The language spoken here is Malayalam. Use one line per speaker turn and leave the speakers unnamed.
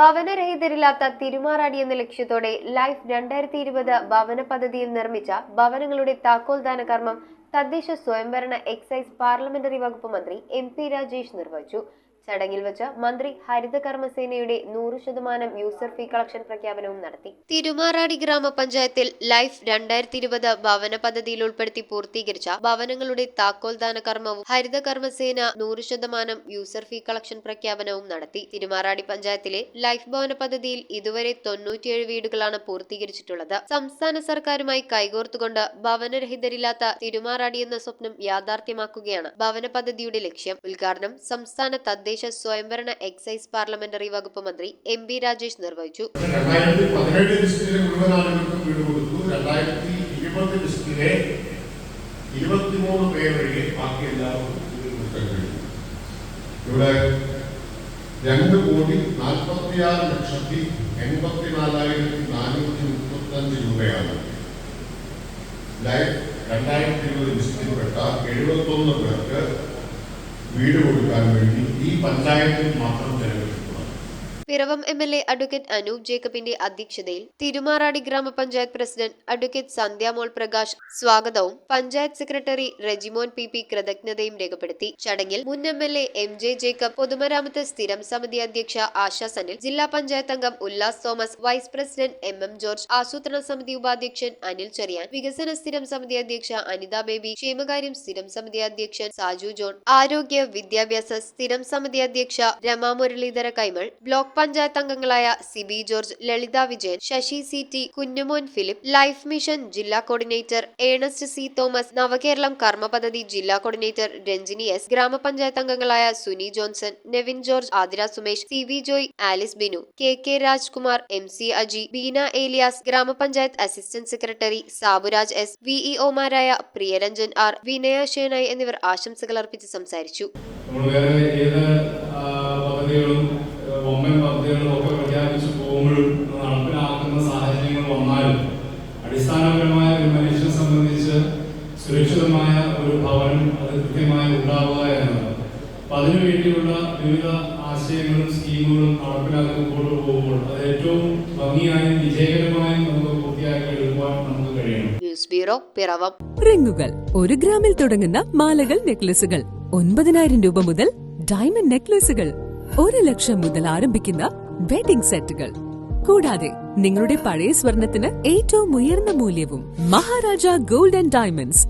ഭവനരഹിതരില്ലാത്ത തിരുമാറാടി എന്ന ലക്ഷ്യത്തോടെ ലൈഫ് 2020 ഭവന പദ്ധതിയിൽ നിർമ്മിച്ച ഭവനങ്ങളുടെ താക്കോൽദാന കർമ്മം തദ്ദേശ സ്വയംഭരണ എക്സൈസ് പാർലമെന്ററി വകുപ്പ് മന്ത്രി MP രാജേഷ് നിർവഹിച്ചു. ചടങ്ങിൽ വെച്ച് മന്ത്രി ഹരിത കർമ്മസേനയുടെ 100% യൂസർ ഫീ കളക്ഷൻ പ്രഖ്യാപനവും നടത്തി. തിരുമാറാടി ഗ്രാമപഞ്ചായത്തിൽ ലൈഫ് 2020 ഭവന പദ്ധതിയിൽ ഉൾപ്പെടുത്തി പൂർത്തീകരിച്ച ഭവനങ്ങളുടെ താക്കോൽദാന കർമ്മവും ഹരിത കർമ്മസേന 100% യൂസർ ഫീ കളക്ഷൻ പ്രഖ്യാപനവും നടത്തി. തിരുമാറാടി പഞ്ചായത്തിലെ ലൈഫ് ഭവന പദ്ധതിയിൽ ഇതുവരെ 97 വീടുകളാണ് പൂർത്തീകരിച്ചിട്ടുള്ളത്. സംസ്ഥാന സർക്കാരുമായി കൈകോർത്തുകൊണ്ട് ഭവനരഹിതരില്ലാത്ത തിരുമാറാടി എന്ന സ്വപ്നം യാഥാർത്ഥ്യമാക്കുകയാണ് ഭവന പദ്ധതിയുടെ ലക്ഷ്യം. ഉദ്ഘാടനം സംസ്ഥാന തദ്ദേശ സ്വയംഭരണ എക്സൈസ് പാർലമെന്ററി വകുപ്പ് മന്ത്രി MP രാജേഷ് നിർവഹിച്ചു.
2017 ലിസ്റ്റിലെ മുഴുവൻ ആളുകൾക്കും വീട് കൊടുത്തു. 2020 ലിസ്റ്റിലെ 23 പേർ ഒഴികെ ബാക്കി എല്ലാവർക്കും വീട് കൊടുക്കാൻ കഴിയും. ഇവിടെ 2,46,84,435 രൂപയാണ് ലൈഫ് 2020 ലിസ്റ്റിൽപ്പെട്ട 71 പേർക്ക് വീട് കൊടുക്കാൻ വേണ്ടി ഈ പഞ്ചായത്തിൽ മാത്രം ചെലവഴിക്കുന്നത്.
പിറവം MLA അഡ്വക്കേറ്റ് അനൂപ് ജേക്കബിന്റെ അധ്യക്ഷതയിൽ തിരുമാറാടി ഗ്രാമപഞ്ചായത്ത് പ്രസിഡന്റ് അഡ്വക്കേറ്റ് സന്ധ്യാമോൾ പ്രകാശ് സ്വാഗതവും പഞ്ചായത്ത് സെക്രട്ടറി റെജിമോൻ PP കൃതജ്ഞതയും രേഖപ്പെടുത്തി. ചടങ്ങിൽ മുൻ MLA MJ ജേക്കബ്, പൊതുമരാമത്ത് സ്ഥിരം സമിതി അധ്യക്ഷ ആശ സനിൽ, ജില്ലാ പഞ്ചായത്ത് അംഗം Ullas Thomas, vice president MM George, ആസൂത്രണ സമിതി ഉപാധ്യക്ഷൻ അനിൽ ചെറിയാൻ, വികസന സ്ഥിരം സമിതി അധ്യക്ഷ അനിത ബേബി, ക്ഷേമകാര്യം സ്ഥിരം സമിതി അധ്യക്ഷൻ സാജു ജോൺ, ആരോഗ്യ വിദ്യാഭ്യാസ സ്ഥിരം സമിതി അധ്യക്ഷ രമാ മുരളീധര കൈമൾ, ബ്ലോക്ക് പഞ്ചായത്ത് അംഗങ്ങളായ Sibi George, Lalitha Vijayan, Sasi CT, Kunjumon Philip, life mission ജില്ലാ coordinator Ernest C Thomas, Navakeralam Karma Padhathi ജില്ലാ കോർഡിനേറ്റർ രഞ്ജിനി S, ഗ്രാമപഞ്ചായത്ത് അംഗങ്ങളായ Suni Johnson, Nevin George, Athira Sumesh, CV Joy, Alice Binu, KK Rajkumar, MC Aji, Beena Elias, ഗ്രാമപഞ്ചായത്ത് അസിസ്റ്റന്റ് സെക്രട്ടറി സാബുരാജ് S, VEOമാരായ പ്രിയരഞ്ജൻ R, വിനയ ഷേനായ് എന്നിവർ ആശംസകൾ അർപ്പിച്ച് സംസാരിച്ചു.
പദ്ധതികളൊക്കെ പ്രഖ്യാപിച്ചു പോകുമ്പോഴും നടപ്പിലാക്കുന്ന സാഹചര്യങ്ങൾ വന്നാലും അടിസ്ഥാനപരമായ ഒരു മനുഷ്യനെ സംബന്ധിച്ച് സുരക്ഷിതമായ ഒരു ഭവനം അത് കൃത്യമായി ഉണ്ടാവുക എന്നതാണ്. അപ്പം അതിനു വേണ്ടിയുള്ള വിവിധ ആശയങ്ങളും സ്കീമുകളും നടപ്പിലാക്കി മുമ്പോട്ട് പോകുമ്പോൾ അത് ഏറ്റവും ഭംഗിയായും വിജയകരമായും നമുക്ക് പൂർത്തിയാക്കി എടുക്കുവാൻ നമുക്ക് കഴിയണം.
News bureau, Piravom.
റിങ്ങുകൾ 1 ഗ്രാമിൽ തുടങ്ങുന്ന മാലകൾ, നെക്ലസുകൾ 9,000 രൂപ മുതൽ ഡയമണ്ട് നെക്ലസുകൾ 1 ലക്ഷം മുതൽ ആരംഭിക്കുന്ന വെഡിംഗ് സെറ്റുകൾ, കൂടാതെ നിങ്ങളുടെ പഴയ സ്വർണത്തിന് ഏറ്റവും ഉയർന്ന മൂല്യവും. Maharaja gold and diamonds,